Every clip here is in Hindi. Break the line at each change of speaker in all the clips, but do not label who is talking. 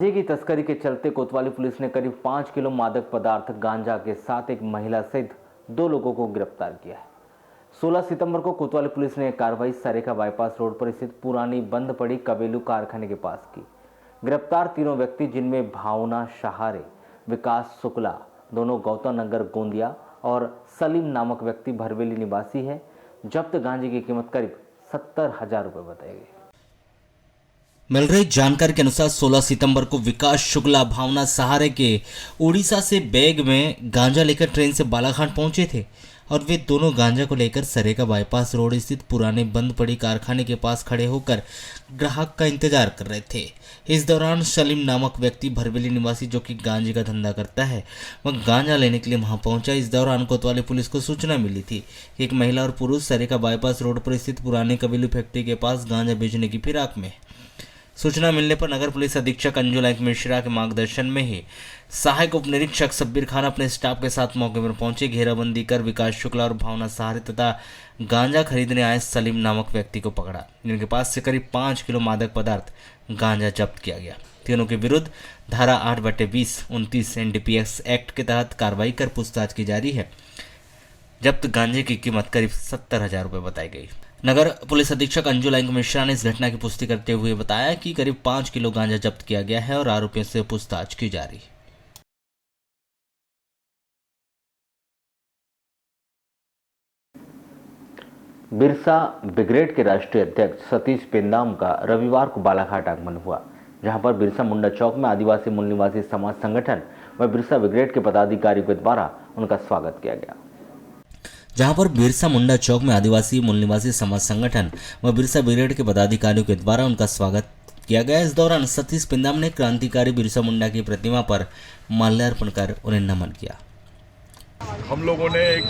गांजे की तस्करी के चलते कोतवाली पुलिस ने करीब 5 किलो मादक पदार्थ गांजा के साथ एक महिला सहित 2 लोगों को गिरफ्तार किया है। 16 सितंबर को कोतवाली पुलिस ने कार्रवाई सरेका बाईपास रोड पर स्थित पुरानी बंद पड़ी कबेलू कारखाने के पास की। गिरफ्तार तीनों व्यक्ति, जिनमें भावना सहारे, विकास शुक्ला, दोनों गौतम नगर गोंदिया, और सलीम नामक व्यक्ति भरवेली निवासी है। जब्त गांजे की कीमत करीब 70,000 रुपये बताई गई।
मिल रही जानकारी के अनुसार 16 सितंबर को विकास शुक्ला भावना सहारे के उड़ीसा से बैग में गांजा लेकर ट्रेन से बालाघाट पहुंचे थे और वे दोनों गांजा को लेकर सरेका बाईपास रोड स्थित पुराने बंद पड़ी कारखाने के पास खड़े होकर ग्राहक का इंतजार कर रहे थे। इस दौरान सलीम नामक व्यक्ति भरवेली निवासी, जो कि गांजे का धंधा करता है, वह गांजा लेने के लिए वहां पहुंचा। इस दौरान कोतवाली पुलिस को सूचना मिली थी कि एक महिला और पुरुष सरेका बाईपास रोड पर स्थित पुराने कबीलू फैक्ट्री के पास गांजा बेचने की फिराक में। सूचना मिलने पर नगर पुलिस अधीक्षक अंजुला मिश्रा के मार्गदर्शन में ही सहायक उप निरीक्षक सब्बीर खान अपने स्टाफ के साथ मौके पर पहुंचे। घेराबंदी कर विकास शुक्ला और भावना सहारे तथा गांजा खरीदने आए सलीम नामक व्यक्ति को पकड़ा, जिनके पास से करीब 5 किलो मादक पदार्थ गांजा जब्त किया गया। तीनों के विरुद्ध धारा 8/20, 29 NDPS एक्ट के तहत कार्रवाई कर पूछताछ की जा रही है। जब्त गांजे की कीमत करीब 70,000 रुपये बताई गई। नगर पुलिस अधीक्षक अंजुला मिश्रा ने इस घटना की पुष्टि करते हुए बताया कि करीब 5 किलो गांजा जब्त किया गया है और आरोपियों से पूछताछ की जा रही है।
बिरसा ब्रिगेड के राष्ट्रीय अध्यक्ष सतीश पेंदाम का रविवार को बालाघाट आगमन हुआ, जहां पर बिरसा मुंडा चौक में आदिवासी मूल निवासी समाज संगठन व बिरसा ब्रिगेड के पदाधिकारियों के द्वारा उनका स्वागत किया गया।
जहां पर बिरसा मुंडा चौक में आदिवासी मूल निवासी समाज संगठन व बिरसा ब्रिगेड के पदाधिकारियों के द्वारा उनका स्वागत किया गया। इस दौरान सतीश पेंदाम ने क्रांतिकारी बिरसा मुंडा की प्रतिमा पर माल्यार्पण कर उन्हें नमन किया।
हम लोगों ने एक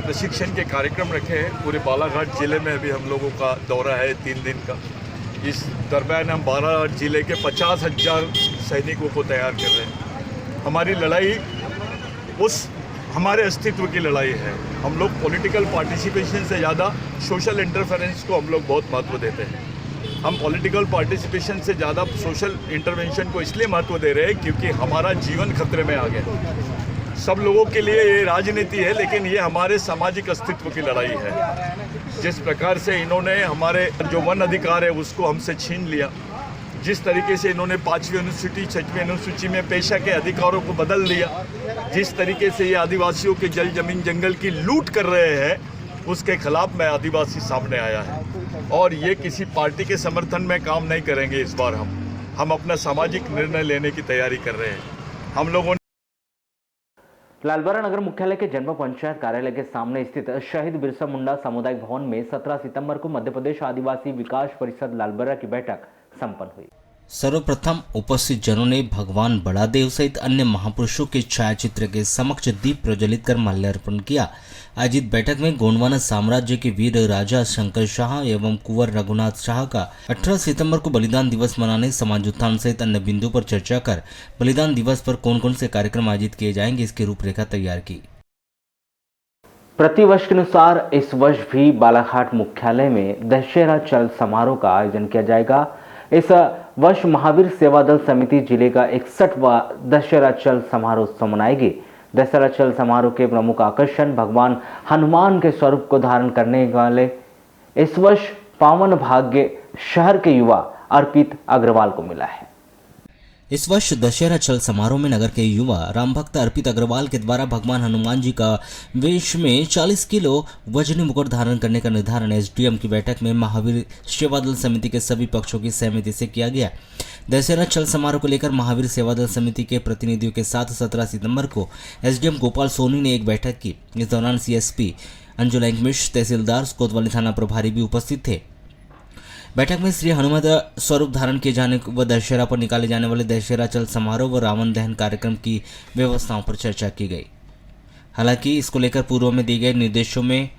प्रशिक्षण के कार्यक्रम रखे हैं। पूरे बालाघाट जिले में अभी हम लोगों का दौरा है 3 दिन का। इस दरम्यान हम 12 जिले के 50,000 सैनिकों को तैयार कर रहे हैं। हमारी लड़ाई हमारे अस्तित्व की लड़ाई है। हम लोग पॉलिटिकल पार्टिसिपेशन से ज़्यादा सोशल इंटरफेरेंस को हम लोग बहुत महत्व देते हैं। हम पॉलिटिकल पार्टिसिपेशन से ज़्यादा सोशल इंटरवेंशन को इसलिए महत्व दे रहे हैं क्योंकि हमारा जीवन खतरे में आ गया। सब लोगों के लिए ये राजनीति है, लेकिन ये हमारे सामाजिक अस्तित्व की लड़ाई है। जिस प्रकार से इन्होंने हमारे जो वन अधिकार है उसको हमसे छीन लिया, जिस तरीके से इन्होंने 5वीं अनुसूची 6वीं अनुसूची में पेशा के अधिकारों को बदल दिया, जिस तरीके से ये आदिवासियों के जल जमीन जंगल की लूट कर रहे हैं, उसके खिलाफ मैं आदिवासी सामने आया है। और ये किसी पार्टी के समर्थन में काम नहीं करेंगे। इस बार हम अपना सामाजिक निर्णय लेने की तैयारी कर रहे हैं। हम लोगों
लालबरा नगर मुख्यालय के जनपद पंचायत कार्यालय के सामने स्थित शहीद बिरसा मुंडा सामुदायिक भवन में 17 सितंबर को मध्य प्रदेश आदिवासी विकास परिषद लालबरा की बैठक संपन्न हुई।
सर्वप्रथम उपस्थित जनों ने भगवान बड़ादेव सहित अन्य महापुरुषों के छायाचित्र के समक्ष दीप प्रज्वलित कर माल्यार्पण किया। आयोजित बैठक में गोंडवाना साम्राज्य के वीर राजा शंकर शाह एवं कुंवर रघुनाथ शाह का 18 सितंबर को बलिदान दिवस मनाने, समाज उत्थान सहित अन्य बिंदु पर चर्चा कर बलिदान दिवस पर कौन कौन से कार्यक्रम आयोजित किए जाएंगे, इसकी रूपरेखा तैयार की।
प्रतिवर्ष के अनुसार इस वर्ष भी बालाघाट मुख्यालय में दशहरा चल समारोह का आयोजन किया जाएगा। इस वर्ष महावीर सेवा दल समिति जिले का 61वां दशहरा चल समारोह मनाएगी। दशहरा चल समारोह के प्रमुख आकर्षण भगवान हनुमान के स्वरूप को धारण करने वाले इस वर्ष पावन भाग्य शहर के युवा अर्पित अग्रवाल को मिला है।
इस वर्ष दशहरा चल समारोह में नगर के युवा राम भक्त अर्पित अग्रवाल के द्वारा भगवान हनुमान जी का वेश में 40 किलो वजनी मुकुट धारण करने का निर्धारण SDM की बैठक में महावीर सेवा दल समिति के सभी पक्षों की सहमति से किया गया। दशहरा चल समारोह को लेकर महावीर सेवा दल समिति के प्रतिनिधियों के साथ 17 सितंबर को SDM गोपाल सोनी ने एक बैठक की। इस दौरान CSP अंजुला मिश्र, तहसीलदार कोतवाली थाना प्रभारी भी उपस्थित थे। बैठक में श्री हनुमत स्वरूप धारण किए जाने व दशहरा पर निकाले जाने वाले दशहरा चल समारोह व रावण दहन कार्यक्रम की व्यवस्थाओं पर चर्चा की गई। हालांकि इसको लेकर पूर्व में दिए गए निर्देशों में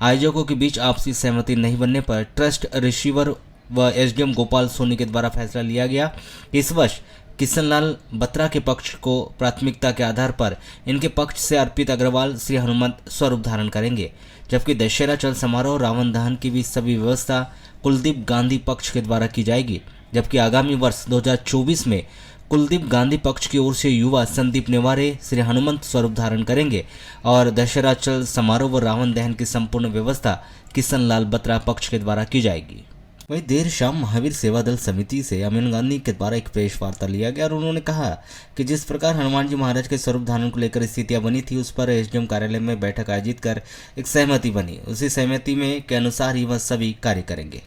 आयोजकों के बीच आपसी सहमति नहीं बनने पर ट्रस्ट रिसीवर व SDM गोपाल सोनी के द्वारा फैसला लिया गया। इस वर्ष किशनलाल बत्रा के पक्ष को प्राथमिकता के आधार पर इनके पक्ष से अर्पित अग्रवाल श्री हनुमत स्वरूप धारण करेंगे, जबकि दशहरा चल समारोह रावण दहन की भी सभी व्यवस्था कुलदीप गांधी पक्ष के द्वारा की जाएगी। जबकि आगामी वर्ष 2024 में कुलदीप गांधी पक्ष की ओर से युवा संदीप नेवारे श्री हनुमंत स्वरूप धारण करेंगे और दशहरा चल समारोह व रावण दहन की संपूर्ण व्यवस्था किशन लाल बत्रा पक्ष के द्वारा की जाएगी। वहीं देर शाम महावीर सेवा दल समिति से अमीन गांधी के द्वारा एक प्रेस वार्ता लिया गया और उन्होंने कहा कि जिस प्रकार हनुमान जी महाराज के स्वरूप धारण को लेकर स्थितियां बनी थी, उस पर एसडीएम कार्यालय में बैठक आयोजित कर एक सहमति बनी। उसी सहमति में के अनुसार ही वह सभी कार्य करेंगे।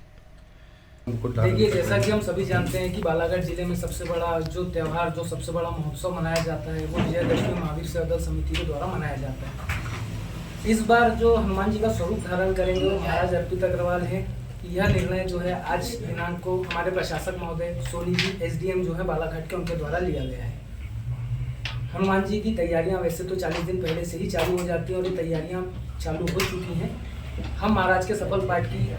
देखिए, जैसा कि हम सभी जानते हैं कि बालाघाट जिले में सबसे बड़ा जो त्यौहार, जो सबसे बड़ा महोत्सव मनाया जाता है, वो विजयदशमी महावीर सेवा दल समिति के द्वारा मनाया जाता है। इस बार जो हनुमान जी का स्वरूप धारण करेंगे वो महाराज अर्पित अग्रवाल हैं। यह निर्णय जो है आज दिनांक को हमारे प्रशासक महोदय सोनी जी एसडीएम जो है बालाघाट के, उनके द्वारा लिया गया है। हनुमान जी की तैयारियां वैसे तो 40 दिन पहले से ही चालू हो जाती हैं और ये तैयारियां चालू हो चुकी हैं। हम महाराज के सफल पाठ की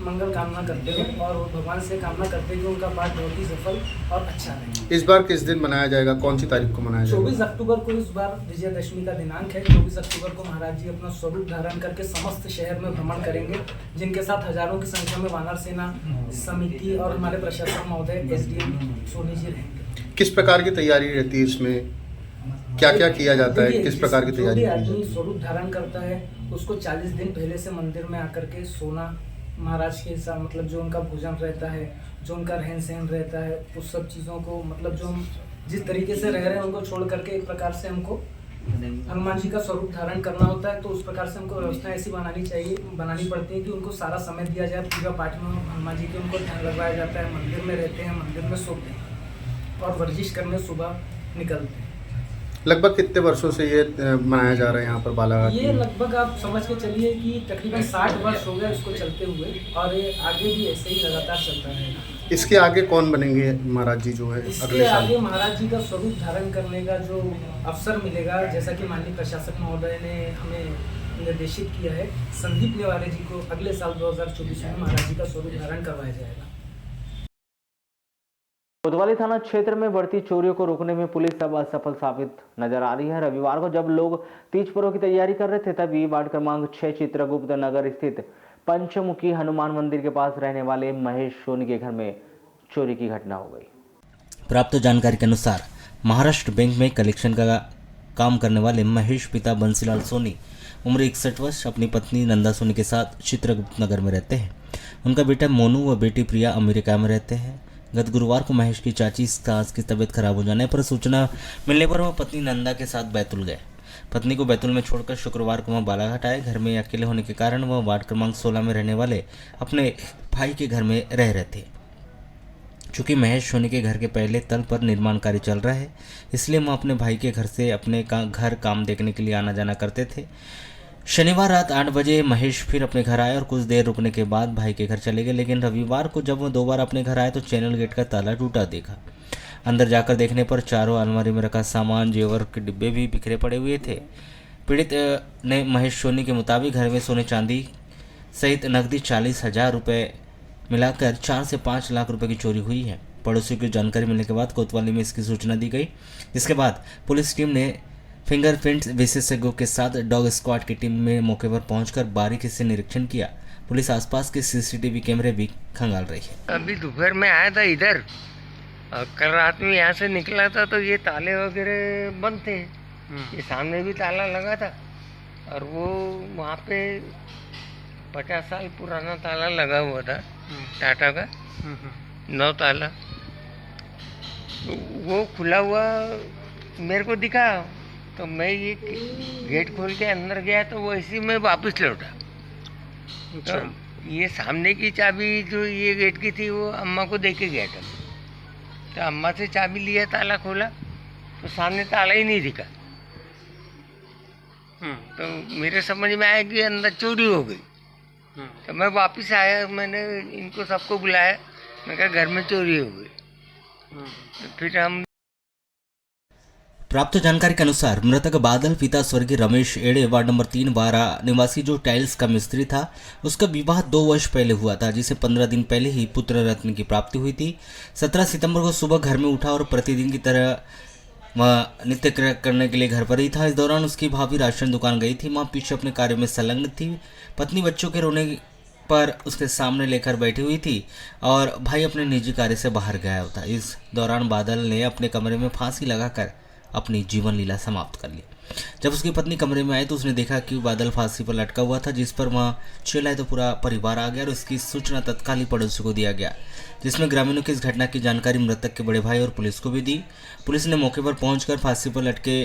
मंगल कामना करते हैं और भगवान से कामना करते हैं कि उनका पाठ बहुत ही सफल और अच्छा रहे।
इस बार किस दिन मनाया जाएगा, कौन सी तारीख को मनाया जाएगा?
24 अक्टूबर को इस बार विजयदशमी का दिनांक है। 24 अक्टूबर को महाराज जी अपना स्वरूप धारण करके समस्त शहर में भ्रमण करेंगे, जिनके साथ हजारों की संख्या में वानर सेना समिति और हमारे प्रशासक महोदय एसडीएम सोनी जी रहेंगे।
किस प्रकार की तैयारी रहती है इसमें, क्या क्या किया जाता है, किस प्रकार की तैयारी?
आदमी स्वरूप धारण करता है उसको 40 दिन पहले से मंदिर में आकर के सोना, महाराज के साथ मतलब जो उनका भोजन रहता है, जो उनका रहन सहन रहता है, उस सब चीज़ों को मतलब जो हम जिस तरीके से रह रहे हैं उनको छोड़ करके एक प्रकार से हमको हनुमान जी का स्वरूप धारण करना होता है। तो उस प्रकार से हमको व्यवस्था ऐसी बनानी पड़ती है कि उनको सारा समय दिया जाए। पूजा पाठ में हनुमान जी के उनको ध्यान लगवाया जाता है। मंदिर में रहते हैं, मंदिर में सोते हैं और वर्जिश करने सुबह निकलते हैं।
लगभग कितने वर्षों से ये मनाया जा रहा है यहाँ पर बालाघाट?
ये लगभग आप समझ के चलिए कि तकरीबन 60 वर्ष हो गए इसको चलते हुए और ये आगे भी ऐसे ही लगातार चलता रहेगा।
इसके आगे कौन बनेंगे महाराज जी जो है
इसके आगे महाराज जी का स्वरूप धारण करने का जो अवसर मिलेगा, जैसा कि माननीय प्रशासक महोदय ने हमें निर्देशित किया है, संदीप नेवारे जी को अगले साल 2024 में महाराज जी का स्वरूप धारण करवाया जाएगा।
कोतवाली थाना क्षेत्र में बढ़ती चोरियों को रोकने में पुलिस अब असफल साबित नजर आ रही है। रविवार को जब लोग तीज पर्व की तैयारी कर रहे थे, तभी वार्ड क्रमांक 6 चित्रगुप्त नगर स्थित पंचमुखी हनुमान मंदिर के पास रहने वाले महेश सोनी के घर में चोरी की घटना हो गई।
प्राप्त जानकारी के अनुसार महाराष्ट्र बैंक में कलेक्शन का काम करने वाले महेश पिता बंसीलाल सोनी उम्र 61 वर्ष अपनी पत्नी नंदा सोनी के साथ चित्रगुप्त नगर में रहते हैं। उनका बेटा मोनू व बेटी प्रिया अमेरिका में रहते हैं। गत गुरुवार को महेश की चाची सास की तबीयत खराब हो जाने पर सूचना मिलने पर वह पत्नी नंदा के साथ बैतूल गए। पत्नी को बैतूल में छोड़कर शुक्रवार को वह बालाघाट आए। घर में अकेले होने के कारण वह वार्ड क्रमांक 16 में रहने वाले अपने भाई के घर में रह रहे थे। चूँकि महेश सोनी के घर के पहले तल पर निर्माण कार्य चल रहा है, इसलिए वह अपने भाई के घर से अपने घर काम देखने के लिए आना जाना करते थे। शनिवार रात 8 बजे महेश फिर अपने घर आए और कुछ देर रुकने के बाद भाई के घर चले गए। लेकिन रविवार को जब वह 2 बार अपने घर आए तो चैनल गेट का ताला टूटा देखा। अंदर जाकर देखने पर चारों अलमारी में रखा सामान, जेवर के डिब्बे भी बिखरे पड़े हुए थे। पीड़ित ने महेश सोनी के मुताबिक घर में सोने चांदी सहित नकदी 40,000 रुपये मिलाकर 4 से 5 लाख रुपए की चोरी हुई है। पड़ोसियों की जानकारी मिलने के बाद कोतवाली में इसकी सूचना दी गई, जिसके बाद पुलिस टीम ने फिंगरप्रिंट विशेषज्ञों के साथ डॉग स्क्वाड की टीम में मौके पर पहुंचकर बारीकी से निरीक्षण किया। पुलिस आसपास के सीसीटीवी कैमरे भी खंगाल रही है।
अभी दोपहर में आया था इधर, कल रात में यहाँ से निकला था तो ये ताले वगैरह बंद थे। ये सामने भी ताला लगा था और वो वहाँ पे 50 साल पुराना ताला लगा हुआ था, टाटा का 9 ताला। वो खुला हुआ मेरे को दिखा तो मैं ये गेट खोल के अंदर गया तो वो इसी में वापस लौटा। तो ये सामने की चाबी जो ये गेट की थी वो अम्मा को दे के गया था। तो अम्मा से चाबी लिया, ताला खोला तो सामने ताला ही नहीं दिखा। तो मेरे समझ में आया कि अंदर चोरी हो गई। तो मैं वापस आया, मैंने इनको सबको बुलाया, मैं कहा घर में चोरी हो गई। तो फिर हम
प्राप्त जानकारी के अनुसार मृतक बादल पिता स्वर्गीय रमेश एड़े वार्ड नंबर 3 बारा निवासी जो टाइल्स का मिस्त्री था, उसका विवाह 2 वर्ष पहले हुआ था, जिसे 15 दिन पहले ही पुत्र रत्न की प्राप्ति हुई थी। 17 सितंबर को सुबह घर में उठा और प्रतिदिन की तरह वह नित्य क्रिया करने के लिए घर पर ही था। इस दौरान उसकी भाभी राशन दुकान गई थी, वहाँ पीछे अपने कार्य में संलग्न थी। पत्नी बच्चों के रोने पर उसके सामने लेकर बैठी हुई थी और भाई अपने निजी कार्य से बाहर गया होता। इस दौरान बादल ने अपने कमरे में फांसी लगाकर अपनी जीवन लीला समाप्त कर ली। जब उसकी पत्नी कमरे में आई तो उसने देखा कि बादल फांसी पर लटका हुआ था, जिस पर वह चिल्लाए तो पूरा परिवार आ गया और उसकी सूचना तत्काल ही पड़ोसी को दिया गया, जिसमें ग्रामीणों की इस घटना की जानकारी मृतक के बड़े भाई और पुलिस को भी दी। पुलिस ने मौके पर पहुंचकर फांसी पर लटके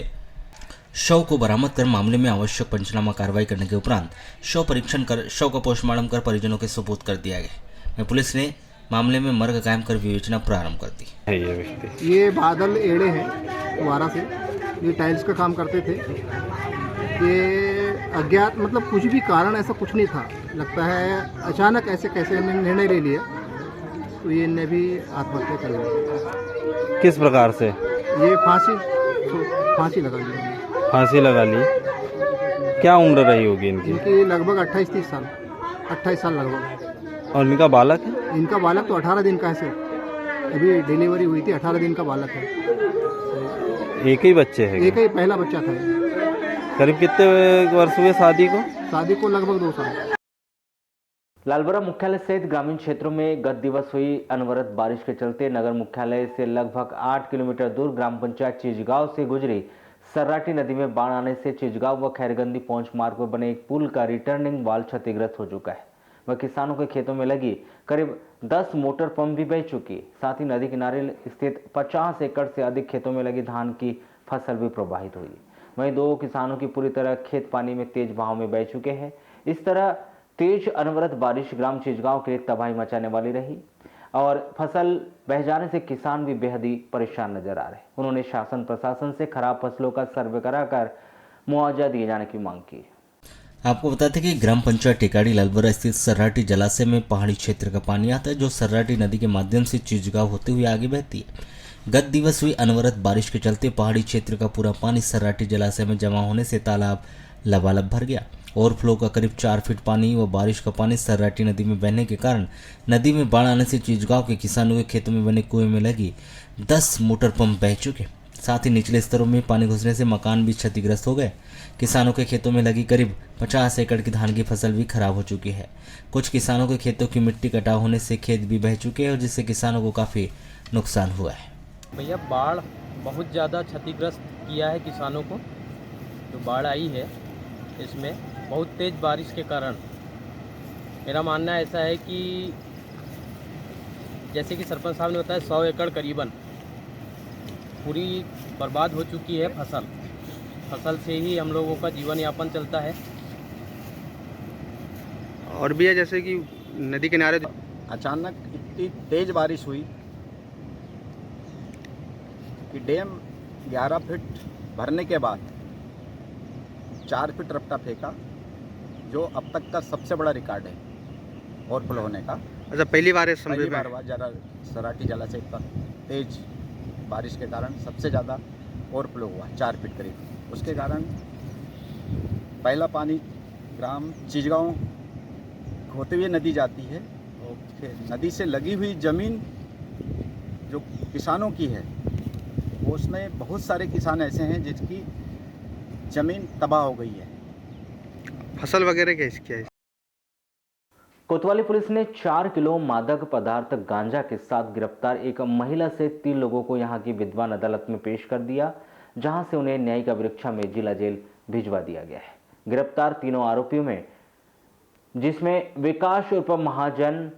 शव को बरामद कर मामले में आवश्यक पंचनामा कार्रवाई करने के उपरांत शव परीक्षण कर शव का पोस्टमार्टम कर परिजनों के सुपुर्द कर दिया गया। पुलिस ने मामले में मर्ग कायम कर विवेचना प्रारंभ कर दी।
ये बादल एड़े हैं वारा से, ये टाइल्स का काम करते थे। ये अज्ञात मतलब कुछ भी कारण ऐसा कुछ नहीं था, लगता है अचानक ऐसे कैसे निर्णय ले लिया तो ये इनने भी आत्महत्या कर ली।
किस प्रकार से?
ये फांसी लगा ली।
फांसी लगा ली। क्या उम्र रही होगी इनकी?
इनकी लगभग 28-30 साल, 28 साल लगभग।
और इनका बालक है?
इनका बालक तो 18 दिन का है सिर्फ, अभी डिलीवरी हुई थी, 18 दिन का बालक है।
एक ही बच्चे है?
एक ही पहला बच्चा था।
करीब कितने वर्ष हुए शादी को?
शादी को लगभग 2 साल।
लालबरा मुख्यालय सहित ग्रामीण क्षेत्रों में गत दिवस हुई अनवरत बारिश के चलते नगर मुख्यालय से लगभग 8 किलोमीटर दूर ग्राम पंचायत चिचगांव से गुजरी सर्राटी नदी में बाढ़ आने से चिचगांव व खैरगंदी पहुंच मार्ग पर बने एक पुल का रिटर्निंग वाल क्षतिग्रस्त हो चुका है। वह किसानों के खेतों में लगी करीब 10 मोटर पंप भी बह चुकी। साथ ही नदी किनारे स्थित 50 एकड़ से अधिक खेतों में लगी धान की फसल भी प्रभावित हुई। वहीं 2 किसानों की पूरी तरह खेत पानी में तेज बहाव में बह चुके हैं। इस तरह तेज अनवरत बारिश ग्राम चिचगांव के लिए तबाही मचाने वाली रही और फसल बह जाने से किसान भी बेहद ही परेशान नजर आ रहे। उन्होंने शासन प्रशासन से खराब फसलों का सर्वे कराकर मुआवजा दिए जाने की मांग की।
आपको बताते कि ग्राम पंचायत टेकाड़ी लालबरा स्थित सर्राटी जलाशय में पहाड़ी क्षेत्र का पानी आता है, जो सर्राटी नदी के माध्यम से चिचगांव होते हुए आगे बहती है। गत दिवस हुई अनवरत बारिश के चलते पहाड़ी क्षेत्र का पूरा पानी सर्राटी जलाशय में जमा होने से तालाब लबालब भर गया। ओवरफ्लो का करीब 4 फीट पानी व बारिश का पानी सर्राटी नदी में बहने के कारण नदी में बाढ़ आने से चिचगांव के किसानों के खेतों में बने कुएं में लगी 10 मोटर पंप बह चुके। साथ ही निचले स्तरों में पानी घुसने से मकान भी क्षतिग्रस्त हो गए। किसानों के खेतों में लगी करीब 50 एकड़ की धान की फसल भी खराब हो चुकी है। कुछ किसानों के खेतों की मिट्टी कटाव होने से खेत भी बह चुके हैं और जिससे किसानों को काफ़ी नुकसान हुआ है।
भैया बाढ़ बहुत ज़्यादा क्षतिग्रस्त किया है किसानों को। जो बाढ़ आई है इसमें बहुत तेज़ बारिश के कारण मेरा मानना ऐसा है कि जैसे कि सरपंच साहब ने बताया 100 एकड़ करीबन पूरी बर्बाद हो चुकी है फसल से ही हम लोगों का जीवन यापन चलता है।
और भी है जैसे कि नदी किनारे
अचानक इतनी तेज बारिश हुई कि डैम 11 फीट भरने के बाद 4 फीट रफ्ता फेंका, जो अब तक का सबसे बड़ा रिकॉर्ड है ओवरफ्लो होने का।
अच्छा, पहली बार
हुआ जरा सर्राटी जलाशय पर तेज बारिश के कारण सबसे ज़्यादा ओवरफ्लो हुआ 4 फीट करीब। उसके कारण पहला पानी ग्राम चिचगांव होते हुए नदी जाती है और फिर नदी से लगी हुई ज़मीन जो किसानों की है वो उसमें बहुत सारे किसान ऐसे हैं जिसकी ज़मीन तबाह हो गई है।
फसल वगैरह कैसी है?
कोतवाली पुलिस ने 4 किलो मादक पदार्थ गांजा के साथ गिरफ्तार एक महिला से 3 लोगों को यहां की विद्वान अदालत में पेश कर दिया, जहां से उन्हें न्यायिक परीक्षा में जिला जेल भिजवा दिया गया है। गिरफ्तार तीनों आरोपियों में जिसमें विकास उर्फ महाजन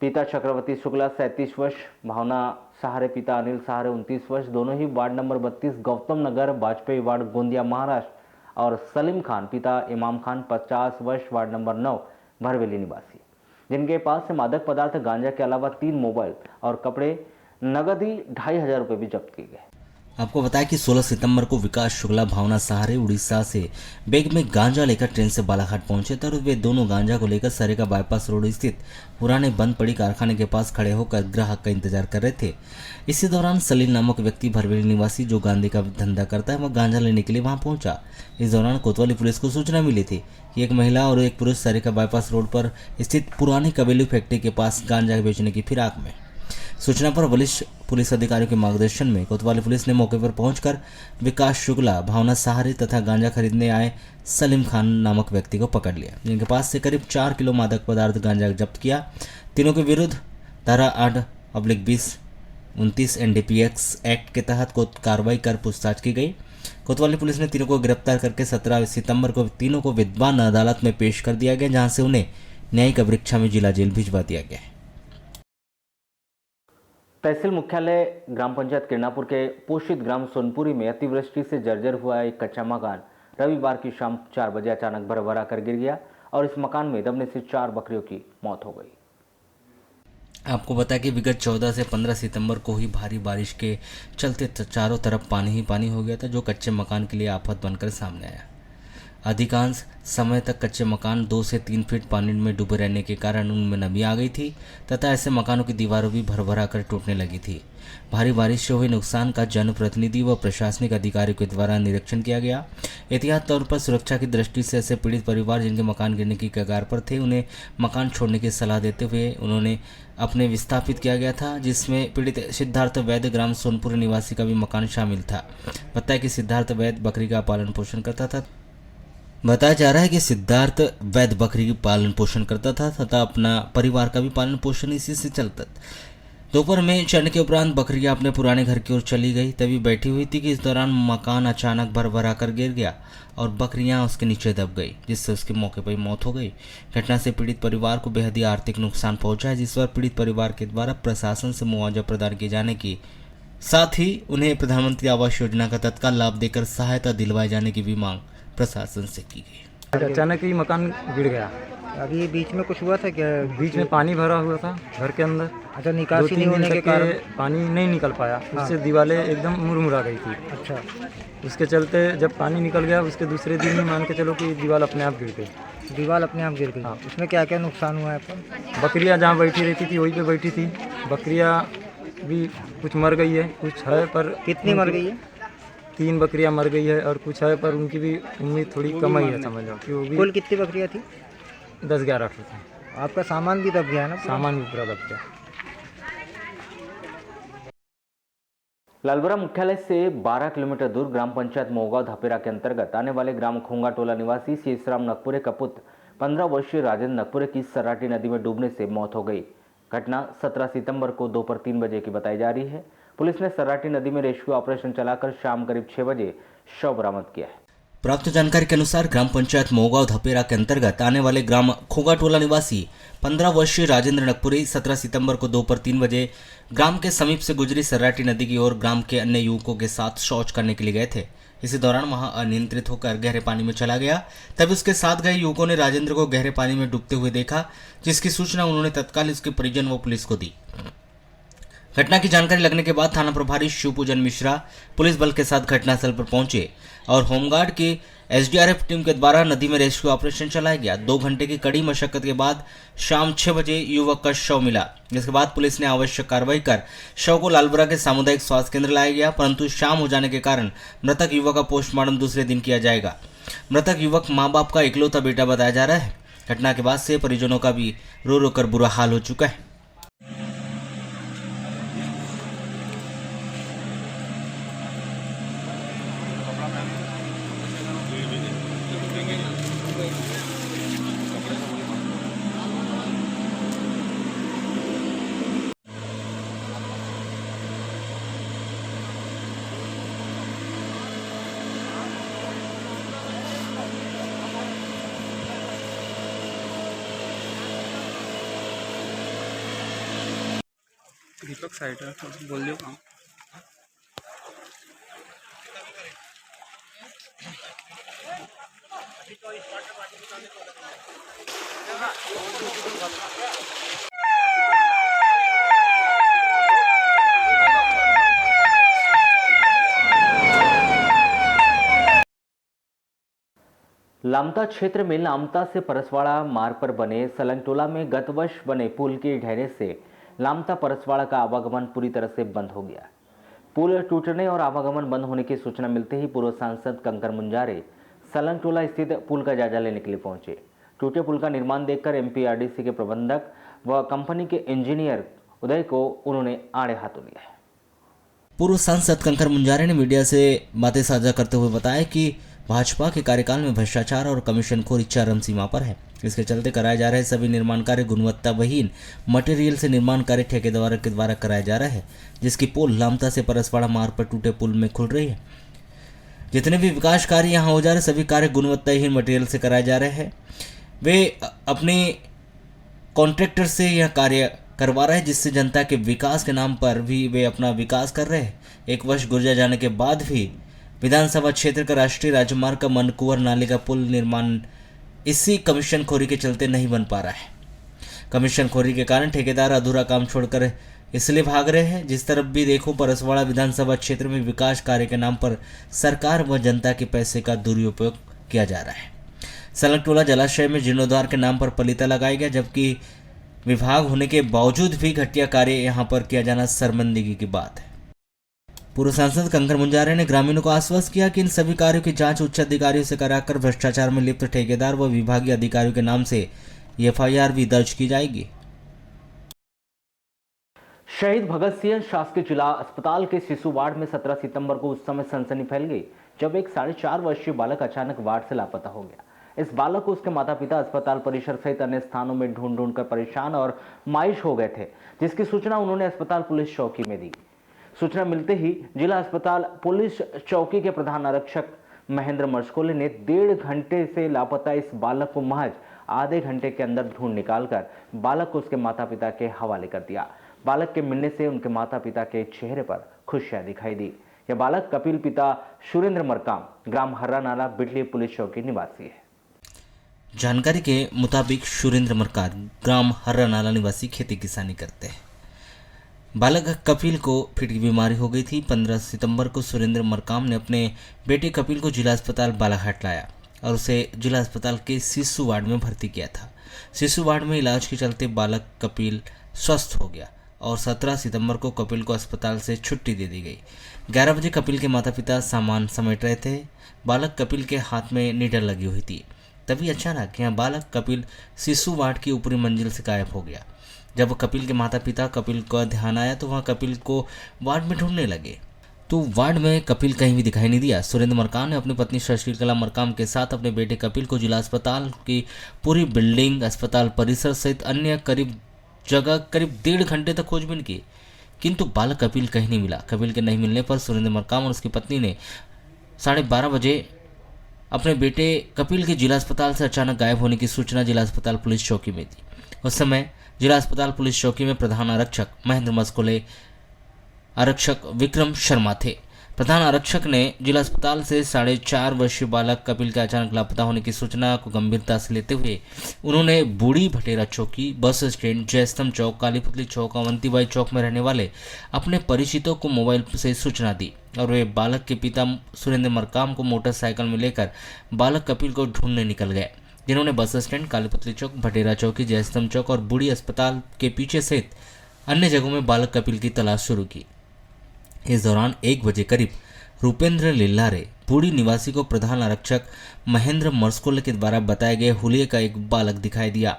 पिता चक्रवर्ती शुक्ला 37 वर्ष, भावना सहारे पिता अनिल सहारे 29 वर्ष, दोनों ही ward number 32 Gautam Nagar Vajpayee ward Gondia Maharashtra, और सलीम खान पिता इमाम खान 50 वर्ष वार्ड नंबर 9 भरवेली निवासी, जिनके पास से मादक पदार्थ गांजा के अलावा 3 मोबाइल और कपड़े नगद ही 2500 रुपये भी जब्त किए गए।
आपको बताया कि 16 सितंबर को विकास शुक्ला भावना सहारे उड़ीसा से बैग में गांजा लेकर ट्रेन से बालाघाट पहुंचे थे और वे दोनों गांजा को लेकर सरेगा बाईपास रोड स्थित पुराने बंद पड़ी कारखाने के पास खड़े होकर ग्राहक का इंतजार कर रहे थे। इसी दौरान सलील नामक व्यक्ति भरवेली निवासी जो गांजे का धंधा करता है वह गांजा लेने के लिए वहां पहुंचा। इस दौरान कोतवाली पुलिस को सूचना मिली थी कि एक महिला और एक पुरुष सरेगा बाईपास रोड पर स्थित पुरानी कबेलू फैक्ट्री के पास गांजा बेचने की फिराक में सूचना पर वरिष्ठ पुलिस अधिकारियों के मार्गदर्शन में कोतवाली पुलिस ने मौके पर पहुंचकर विकास शुक्ला, भावना सहारे तथा गांजा खरीदने आए सलीम खान नामक व्यक्ति को पकड़ लिया, जिनके पास से करीब 4 किलो मादक पदार्थ गांजा जब्त किया। तीनों के विरुद्ध धारा 8/20 29 NDPS एक्ट के तहत कार्रवाई कर पूछताछ की गई। कोतवाली पुलिस ने तीनों को गिरफ्तार करके 17 सितंबर को तीनों को विद्वान अदालत में पेश कर दिया गया, जहां से उन्हें न्यायिक परीक्षा में जिला जेल भिजवा दिया गया है।
तहसील मुख्यालय ग्राम पंचायत किरणापुर के पोषित ग्राम सोनपुरी में अतिवृष्टि से जर्जर हुआ एक कच्चा मकान रविवार की शाम 4 बजे अचानक भरभरा कर गिर गया और इस मकान में दबने से 4 बकरियों की मौत हो गई।
आपको बता कि विगत 14 से 15 सितंबर को ही भारी बारिश के चलते चारों तरफ पानी ही पानी हो गया था, जो कच्चे मकान के लिए आफत बनकर सामने आया। अधिकांश समय तक कच्चे मकान 2 से 3 फीट पानी में डूबे रहने के कारण उनमें नमी आ गई थी तथा ऐसे मकानों की दीवारों भी भरभरा कर टूटने लगी थी। भारी बारिश से हुए नुकसान का जनप्रतिनिधि व प्रशासनिक अधिकारियों के द्वारा निरीक्षण किया गया। एहतियात तौर पर सुरक्षा की दृष्टि से ऐसे पीड़ित परिवार जिनके मकान गिरने की कगार पर थे, उन्हें मकान छोड़ने की सलाह देते हुए उन्होंने अपने विस्थापित किया गया था, जिसमें पीड़ित सिद्धार्थ वैद्य ग्राम सोनपुर निवासी का भी मकान शामिल था। बताया कि सिद्धार्थ वैद्य बकरी का पालन पोषण करता था। बताया जा रहा है कि सिद्धार्थ वैद्य बकरी की पालन पोषण करता था तथा अपना परिवार का भी पालन पोषण इसी से चलता। दोपहर में चढ़ने के उपरांत बकरियां अपने पुराने घर की ओर चली गई, तभी बैठी हुई थी कि इस दौरान मकान अचानक भरभरा कर गिर गया और बकरियां उसके नीचे दब गई, जिससे उसके मौके पर ही मौत हो गई। घटना से पीड़ित परिवार को बेहद ही आर्थिक नुकसान पहुंचा है, जिस पर पीड़ित परिवार के द्वारा प्रशासन से मुआवजा प्रदान किए जाने की साथ ही उन्हें प्रधानमंत्री आवास योजना का तत्काल लाभ देकर सहायता दिलवाए जाने की भी मांग प्रशासन से की गई।
अचानक ही मकान गिर गया।
अभी बीच में कुछ हुआ था क्या?
बीच में पानी भरा हुआ था घर के अंदर।
अच्छा, निकासी नहीं होने के कारण
पानी नहीं निकल पाया, उससे दीवारें एकदम मुरमुरा गई थी।
अच्छा,
उसके चलते जब पानी निकल गया उसके दूसरे दिन ही मान के चलो कि दीवार अपने आप गिर गई।
दीवार अपने आप गिर गई।
हाँ।
उसमें क्या क्या नुकसान हुआ है आपका?
बकरियां जहाँ बैठी रहती थी वहीं पे बैठी थी। बकरियां भी कुछ मर गई है, कुछ है, पर
कितनी मर गई है?
3 बकरियां मर गई है और कुछ है, पर उनकी भी उम्मीद थोड़ी कम ही है, समझ लो कि वो भी
कुल कितनी बकरियां थी?
10-11 थी।
आपका सामान भी दब गया है ना?
सामान भी पूरा दब गया।
लालबरा मुख्यालय से 12 किलोमीटर दूर ग्राम पंचायत मोगांव धापेरा के अंतर्गत आने वाले ग्राम खोंगा टोला निवासी शेषराम नकपुरे का पुत्र 15 वर्षीय राजेंद्र नकपुरे की सराटी नदी में डूबने से मौत हो गई। घटना 17 सितंबर को दोपहर 3 बजे की बताई जा रही है। पुलिस ने सराटी नदी में रेस्क्यू ऑपरेशन चलाकर शाम करीब 6 बजे शव बरामद किया है।
प्राप्त जानकारी के अनुसार ग्राम पंचायत मोगांव धपेरा के अंतर्गत आने वाले ग्राम खोगाटोला निवासी 15 वर्षीय राजेंद्र नकपुरे 17 सितंबर को दोपहर 3 बजे ग्राम के समीप से गुजरी सराटी नदी की ओर ग्राम के अन्य युवकों के साथ शौच करने के लिए गए थे। इसी दौरान वहां अनियंत्रित होकर गहरे पानी में चला गया। तभी उसके साथ गए युवकों ने राजेंद्र को गहरे पानी में डूबते हुए देखा, जिसकी सूचना उन्होंने तत्काल उसके परिजन व पुलिस को दी। घटना की जानकारी लगने के बाद थाना प्रभारी शिवपूजन मिश्रा पुलिस बल के साथ घटनास्थल पर पहुंचे और होमगार्ड की एसडीआरएफ टीम के द्वारा नदी में रेस्क्यू ऑपरेशन चलाया गया। 2 घंटे की कड़ी मशक्कत के बाद शाम 6 बजे युवक का शव मिला, जिसके बाद पुलिस ने आवश्यक कार्रवाई कर शव को लालबरा के सामुदायिक स्वास्थ्य केंद्र लाया गया, परंतु शाम हो जाने के कारण मृतक युवक का पोस्टमार्टम दूसरे दिन किया जाएगा। मृतक युवक माँ बाप का इकलौता बेटा बताया जा रहा है। घटना के बाद से परिजनों का भी रो रो कर बुरा हाल हो चुका है।
दीपक साइड बोल दो काम।
लामता क्षेत्र में लामता से परसवाड़ा मार्ग पर बने सलंगटोला में गत वर्ष बने पुल के ढहने से लामता परसवाड़ा का आवागमन पूरी तरह से बंद हो गया। पुल टूटने और आवागमन बंद होने की सूचना मिलते ही पूर्व सांसद कंकर मुंजारे सलंगटोला स्थित पुल का जायजा लेने के लिए पहुंचे। टूटे पुल का निर्माण देखकर एमपीआरडीसी के प्रबंधक व कंपनी के इंजीनियर उदय को उन्होंने आड़े हाथों लिया है।
पूर्व सांसद कंकर मुंजारे ने मीडिया से बातें साझा करते हुए बताया कि भाजपा के कार्यकाल में भ्रष्टाचार और कमीशनखोरी चरम सीमा पर है। इसके चलते कराए जा रहे सभी निर्माण कार्य गुणवत्ताविहीन मटेरियल से निर्माण कार्य ठेकेदार के द्वारा कराया जा रहा है, जिसकी पोल लामता से परसवाड़ा मार्ग पर टूटे पुल में खुल रही है। जितने भी विकास कार्य यहाँ हो जा रहे सभी कार्य गुणवत्ताहीन मटेरियल से कराए जा रहे हैं। वे अपने कॉन्ट्रैक्टर से यह कार्य करवा रहे हैं, जिससे जनता के विकास के नाम पर भी वे अपना विकास कर रहे हैं। एक वर्ष गुजर जाने के बाद भी विधानसभा क्षेत्र का राष्ट्रीय राजमार्ग का मनकुंवर नाले का पुल निर्माण इसी कमीशनखोरी के चलते नहीं बन पा रहा है। कमीशनखोरी के कारण ठेकेदार अधूरा काम छोड़कर इसलिए भाग रहे हैं। जिस तरफ भी देखो परसवाड़ा विधानसभा क्षेत्र में विकास कार्य के नाम पर सरकार व जनता के पैसे का दुरुपयोग किया जा रहा है। सलगटोला जलाशय में जीर्णोद्धार के नाम पर पलीता लगाया गया, जबकि विभाग होने के बावजूद भी घटिया कार्य यहां पर किया जाना शर्मिंदगी की बात है। पूर्व सांसद कंकर मुंजारे ने ग्रामीणों को आश्वस्त किया कि इन सभी कार्यों की जांच उच्च अधिकारियों से कराकर भ्रष्टाचार में लिप्त ठेकेदार व विभागीय अधिकारियों के नाम से एफआईआर भी दर्ज की जाएगी।
शहीद भगत सिंह शासकीय जिला अस्पताल के शिशु वार्ड में 17 सितंबर को उस समय सनसनी फैल गई जब एक 4.5 वर्षीय बालक अचानक वार्ड से लापता हो गया। इस बालक को उसके माता पिता अस्पताल परिसर सहित अन्य स्थानों में ढूंढ कर परेशान और मायूस हो गए थे, जिसकी सूचना उन्होंने अस्पताल पुलिस चौकी में दी। सूचना मिलते ही जिला अस्पताल पुलिस चौकी के प्रधान आरक्षक महेंद्र मस्कोले ने 1.5 घंटे से लापता इस बालक को महज आधे घंटे के अंदर ढूंढ निकालकर बालक को उसके माता पिता के हवाले कर दिया। बालक के मिलने से उनके माता पिता के चेहरे पर खुशियां दिखाई दी। यह बालक कपिल पिता सुरेंद्र मरकाम, ग्राम हर्रा नाला, बिडली पुलिस चौकी निवासी है।
जानकारी के मुताबिक सुरेंद्र मरकाम ग्राम हर्रा नाला निवासी खेती किसानी करते हैं। बालक कपिल को फिट की बीमारी हो गई थी। 15 सितंबर को सुरेंद्र मरकाम ने अपने बेटे कपिल को जिला अस्पताल बालाघाट लाया और उसे जिला अस्पताल के शिशु वार्ड में भर्ती किया था। शिशु वार्ड में इलाज के चलते बालक कपिल स्वस्थ हो गया और 17 सितंबर को कपिल को अस्पताल से छुट्टी दे दी गई। 11 बजे कपिल के माता पिता सामान समेट रहे थे। बालक कपिल के हाथ में नीडल लगी हुई थी। तभी अचानक यह बालक कपिल शिशु वार्ड की ऊपरी मंजिल से गायब हो गया। जब कपिल के माता पिता कपिल का ध्यान आया तो वह कपिल को वार्ड में ढूंढने लगे, तो वार्ड में कपिल कहीं भी दिखाई नहीं दिया। सुरेंद्र मरकाम ने अपनी पत्नी शशिकला मरकाम के साथ अपने बेटे कपिल को जिला अस्पताल की पूरी बिल्डिंग, अस्पताल परिसर सहित अन्य करीब 1.5 घंटे तक खोजबीन की, किंतु बालक कपिल कहीं नहीं मिला। कपिल के नहीं मिलने पर सुरेंद्र मरकाम और उसकी पत्नी ने 12:30 बजे अपने बेटे कपिल के जिला अस्पताल से अचानक गायब होने की सूचना जिला अस्पताल पुलिस चौकी में दी। उस समय जिला अस्पताल पुलिस चौकी में प्रधान आरक्षक महेंद्र मस्कोले, आरक्षक विक्रम शर्मा थे। प्रधान आरक्षक ने जिला अस्पताल से 4.5 वर्षीय बालक कपिल के अचानक लापता होने की सूचना को गंभीरता से लेते हुए उन्होंने बूढ़ी भटेरा चौकी, बस स्टैंड, जयस्तंभ चौक, कालीपुतली चौक, अवंतीबाई चौक में रहने वाले अपने परिचितों को मोबाइल से सूचना दी और वे बालक के पिता सुरेंद्र मरकाम को मोटरसाइकिल में लेकर बालक कपिल को ढूंढने निकल गए, जिन्होंने बस स्टैंड, कालीपुतली चौक, भटेरा चौकी, जयस्तंभ चौक और बूढ़ी अस्पताल के पीछे सहित अन्य जगहों में बालक कपिल की तलाश शुरू की। इस दौरान 1 बजे करीब रूपेंद्र लिल्लारे बूढ़ी निवासी को प्रधान आरक्षक महेंद्र मस्कोले के द्वारा बताए गए हुलिये का एक बालक दिखाई दिया,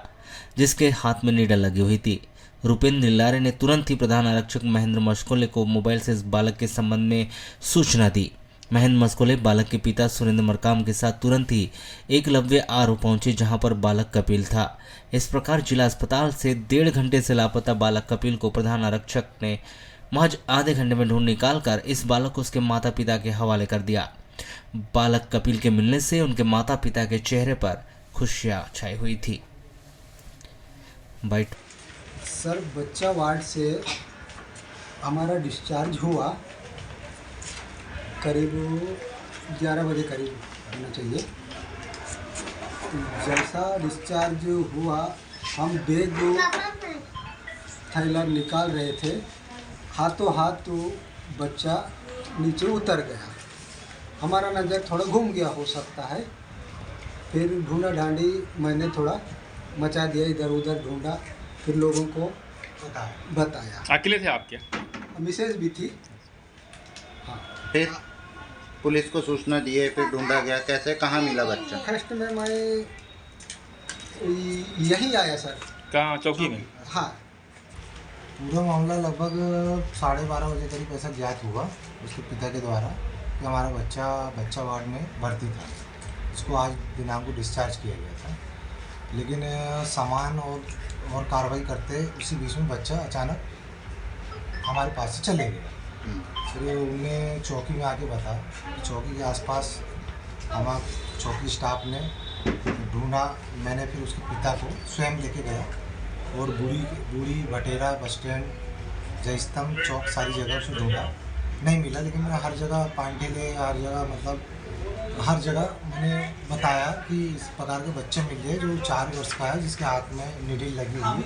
जिसके हाथ में नीडल लगी हुई थी। रूपेंद्र लिल्लारे ने तुरंत ही प्रधान आरक्षक महेंद्र मस्कोले को मोबाइल से इस बालक के संबंध में सूचना दी। महेंद्र मस्कोले बालक के पिता सुरेंद्र मरकाम के साथ तुरंत ही एकलव्य आर पहुंचे, जहां पर बालक कपिल था। इस प्रकार जिला अस्पताल से 1.5 घंटे से लापता बालक कपिल को प्रधान आरक्षक ने महज आधे घंटे में ढूंढ निकालकर इस बालक को उसके माता पिता के हवाले कर दिया। बालक कपिल के मिलने से उनके माता पिता के चेहरे पर खुशियां छाई हुई थी।
सर, बच्चा वार्ड से हमारा डिस्चार्ज हुआ करीब 11 बजे करीब होना चाहिए। जैसा डिस्चार्ज हुआ हम बैग थैला निकाल रहे थे, हाथों हाथ तो बच्चा नीचे उतर गया। हमारा नज़र थोड़ा घूम गया हो सकता है। फिर ढूंढा ढांडी मैंने थोड़ा मचा दिया, इधर उधर ढूंढा, फिर लोगों को बताया।
अकेले थे आप क्या?
मिसेज भी थी। हाँ।
फिर पुलिस को सूचना दी है, फिर ढूंढा गया, कैसे कहाँ मिला बच्चा?
फर्स्ट में मैं यहीं आया सर।
कहाँ? चौकी में?
हाँ, पूरा मामला लगभग 12:30 बजे करीब ऐसा ज्ञात हुआ उसके पिता के द्वारा कि हमारा बच्चा वार्ड में भर्ती था। उसको आज दिनांक को डिस्चार्ज किया गया था, लेकिन सामान और कार्रवाई करते उसी बीच में बच्चा अचानक हमारे पास से चले गया। फिर उन्हें चौकी में आके बताया कि चौकी के आसपास हमारा चौकी स्टाफ ने ढूंढा। मैंने फिर उसके पिता को स्वयं लेके गया और बूढ़ी भटेरा बस स्टैंड जयस्तंभ चौक सारी जगह उसे ढूंढा, नहीं मिला। लेकिन मैंने हर जगह पांडेले हर जगह मतलब हर जगह मैंने बताया कि इस प्रकार के बच्चे मिल गए जो 4 वर्ष का है, जिसके हाथ में नीडल लगी हुई,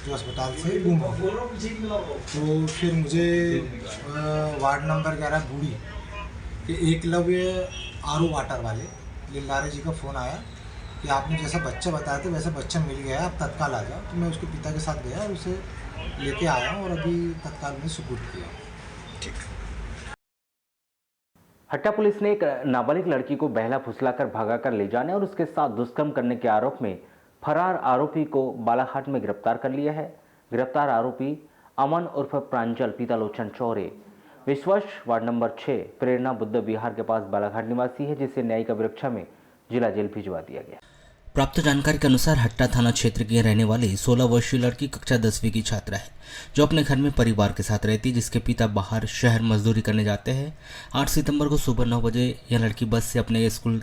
जो अस्पताल से गुम हो गया। तो फिर मुझे वार्ड नंबर 11 बूढ़ी के एकलव्य आरओ वाटर वाले लिल्लारे जी का फ़ोन आया कि आपने जैसा बच्चा बताया था वैसा बच्चा मिल गया, आप तत्काल आ जाओ। तो मैं उसके पिता के साथ गया और उसे लेके आया और अभी तत्काल में सुपुर्द किया। ठीक।
हट्टा पुलिस ने एक नाबालिग लड़की को बहला फुसलाकर भगाकर ले जाने और उसके साथ दुष्कर्म करने के आरोप में फरार आरोपी को बालाघाट में गिरफ्तार कर लिया है। गिरफ्तार आरोपी अमन उर्फ प्रांजल पीतालोचन चौरे विश्वास वार्ड नंबर 6 प्रेरणा बुद्ध विहार के पास बालाघाट निवासी है, जिसे न्यायिक अभिरक्षा में जिला जेल भिजवा दिया गया।
प्राप्त जानकारी के अनुसार हट्टा थाना क्षेत्र की रहने वाली 16 वर्षीय लड़की कक्षा 10वीं की छात्रा है, जो अपने घर में परिवार के साथ रहती है, जिसके पिता बाहर शहर मजदूरी करने जाते हैं। 8 सितंबर को सुबह 9 बजे यह लड़की बस से अपने स्कूल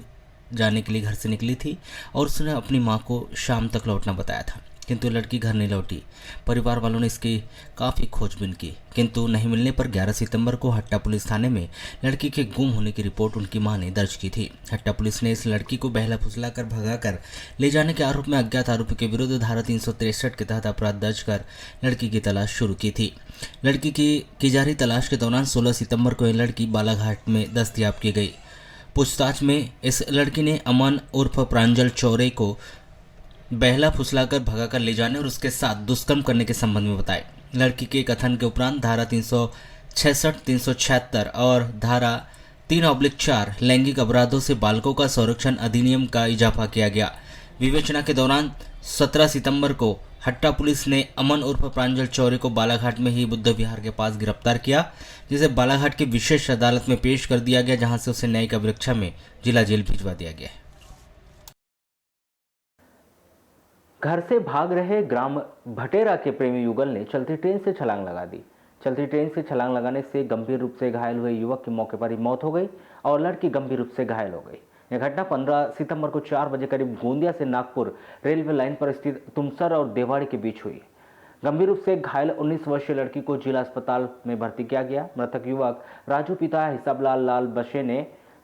जाने के लिए घर से निकली थी और उसने अपनी मां को शाम तक लौटना बताया था, किंतु लड़की घर नहीं लौटी। परिवार वालों ने इसकी काफ़ी खोजबीन की, किंतु नहीं मिलने पर 11 सितंबर को हट्टा पुलिस थाने में लड़की के गुम होने की रिपोर्ट उनकी मां ने दर्ज की थी। हट्टा पुलिस ने इस लड़की को बहला फुसलाकर भगाकर ले जाने के आरोप में अज्ञात आरोपी के विरुद्ध धारा 363 के तहत अपराध दर्ज कर लड़की की तलाश शुरू की थी। लड़की की जारी तलाश के दौरान 16 सितंबर को यह लड़की बालाघाट में दस्तयाब की गई। पूछताछ में इस लड़की ने अमन उर्फ प्रांजल चौरे को बहला फुसलाकर भगाकर ले जाने और उसके साथ दुष्कर्म करने के संबंध में बताए। लड़की के कथन के उपरांत धारा 366, 376 और धारा 3/4 लैंगिक अपराधों से बालकों का संरक्षण अधिनियम का इजाफा किया गया। विवेचना के दौरान 17 सितंबर को हट्टा पुलिस ने अमन उर्फ प्रांजल चौरे को बालाघाट में ही बुद्ध विहार के पास गिरफ्तार किया, जिसे बालाघाट की विशेष अदालत में पेश कर दिया गया, जहां से उसे न्यायिक अभिरक्षा में जिला जेल भिजवा दिया गया।
घर से भाग रहे ग्राम भटेरा के प्रेमी युगल ने चलती ट्रेन से छलांग लगा दी। चलती ट्रेन से छलांग लगाने से गंभीर रूप से घायल हुए युवक की मौके पर ही मौत हो गई और लड़की गंभीर रूप से घायल हो गई। यह घटना 15 सितंबर को 4 बजे करीब गोंदिया से नागपुर रेलवे लाइन पर स्थित तुमसर और देवाड़ी के बीच हुई। गंभीर रूप से घायल 19 वर्षीय लड़की को जिला अस्पताल में भर्ती किया गया। मृतक युवक राजू पिता हिसाबलाल लाल बशे ने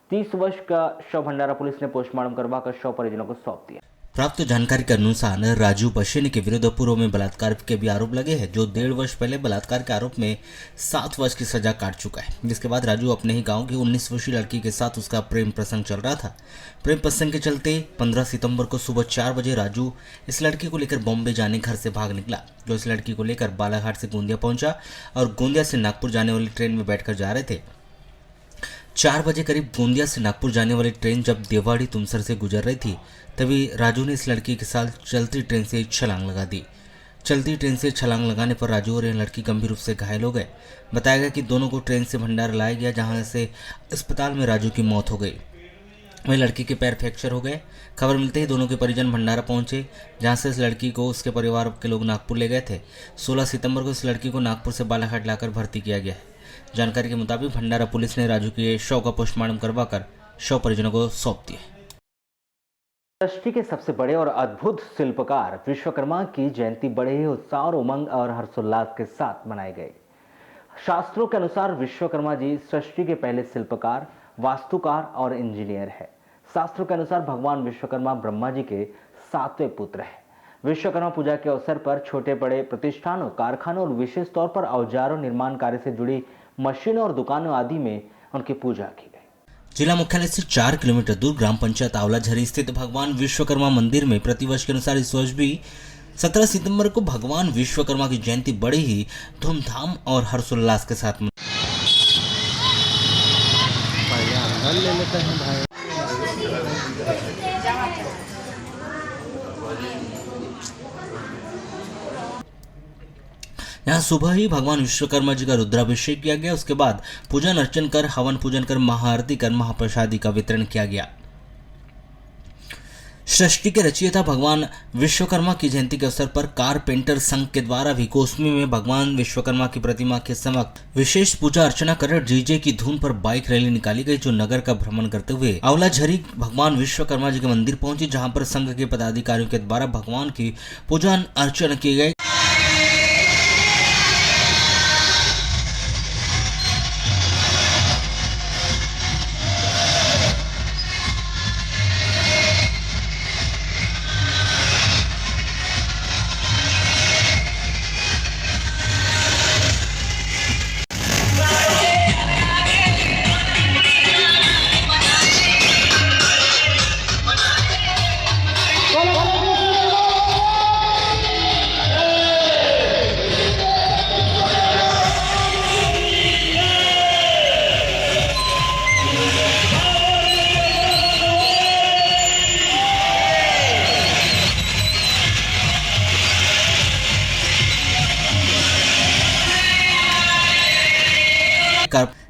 30 वर्ष का शव भंडारा पुलिस ने पोस्टमार्टम करवाकर शव परिजनों को सौंप दिया।
प्राप्त जानकारी के अनुसार राजू बशेनी के विरुद्ध पूर्व में बलात्कार के भी आरोप लगे हैं, जो 1.5 वर्ष पहले बलात्कार के आरोप में 7 वर्ष की सजा काट चुका है। जिसके बाद राजू अपने ही गांव की 19 वर्षीय लड़की के साथ उसका प्रेम प्रसंग चल रहा था। प्रेम प्रसंग के चलते 15 सितंबर को सुबह 4 बजे राजू इस लड़की को लेकर बॉम्बे जाने घर से भाग निकला, जो इस लड़की को लेकर बालाघाट से गोंदिया पहुंचा और गोंदिया से नागपुर जाने वाली ट्रेन में बैठकर जा रहे थे। 4 बजे करीब गोंदिया से नागपुर जाने वाली ट्रेन जब देवाड़ी तुमसर से गुजर रही थी, तभी राजू ने इस लड़की के साथ चलती ट्रेन से छलांग लगा दी। चलती ट्रेन से छलांग लगाने पर राजू और यह लड़की गंभीर रूप से घायल हो गए। बताया गया कि दोनों को ट्रेन से भंडारा लाया गया, जहां से अस्पताल में राजू की मौत हो गई। वहीं लड़की के पैर फ्रैक्चर हो गए। खबर मिलते ही दोनों के परिजन भंडारा पहुंचे, जहां से इस लड़की को उसके परिवार के लोग नागपुर ले गए थे। 16 सितंबर को इस लड़की को नागपुर से बालाघाट लाकर भर्ती किया गया है। जानकारी के मुताबिक भंडारा पुलिस ने राजू के शव का पोस्टमार्टम करवाकर शव परिजनों को सौंप दिया।
सृष्टि के सबसे बड़े और अद्भुत शिल्पकार विश्वकर्मा की जयंती बड़े ही उत्साह और उमंग और हर्षोल्लास के साथ मनाई गई। शास्त्रों के अनुसार विश्वकर्मा जी सृष्टि के पहले शिल्पकार, वास्तुकार और इंजीनियर है। शास्त्रों के अनुसार भगवान विश्वकर्मा ब्रह्मा जी के 7वें पुत्र है। विश्वकर्मा पूजा के अवसर पर छोटे बड़े प्रतिष्ठानों, कारखानों और विशेष तौर पर औजारों निर्माण कार्य से जुड़ी मशीनों और दुकानों आदि में उनकी पूजा की गई।
जिला मुख्यालय से 4 किलोमीटर दूर ग्राम पंचायत आवलाझरी स्थित भगवान विश्वकर्मा मंदिर में प्रतिवर्ष के अनुसार इस वर्ष भी 17 सितंबर को भगवान विश्वकर्मा की जयंती बड़े ही धूमधाम और हर्षोल्लास के साथ ले लेते हैं भाई। यहाँ सुबह ही भगवान विश्वकर्मा जी का रुद्राभिषेक किया गया। उसके बाद पूजन अर्चन कर, हवन पूजन कर, महाआरती कर महाप्रसादी का वितरण किया गया। सृष्टि के रचयिता भगवान विश्वकर्मा की जयंती के अवसर पर कारपेंटर संघ के द्वारा भी कोसमी में भगवान विश्वकर्मा की प्रतिमा के समक्ष विशेष पूजा अर्चना कर डीजे की धुन पर बाइक रैली निकाली गई, जो नगर का भ्रमण करते हुए अवलाझरी भगवान विश्वकर्मा जी के मंदिर पहुंची, जहां पर संघ के पदाधिकारियों के द्वारा भगवान की पूजा अर्चना की गई।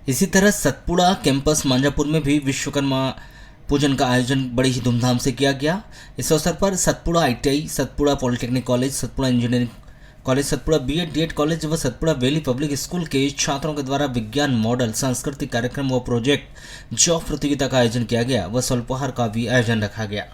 इसी तरह सतपुड़ा कैंपस मांझापुर में भी विश्वकर्मा पूजन का आयोजन बड़ी ही धूमधाम से किया गया। इस अवसर पर Satpura ITI, Satpura polytechnic college, Satpura engineering college, Satpura BEd DEd college व सतपुड़ा वैली पब्लिक स्कूल के छात्रों के द्वारा विज्ञान मॉडल, सांस्कृतिक कार्यक्रम व प्रोजेक्ट जॉब प्रतियोगिता का आयोजन किया गया व स्वल्पोहार का भी आयोजन रखा गया।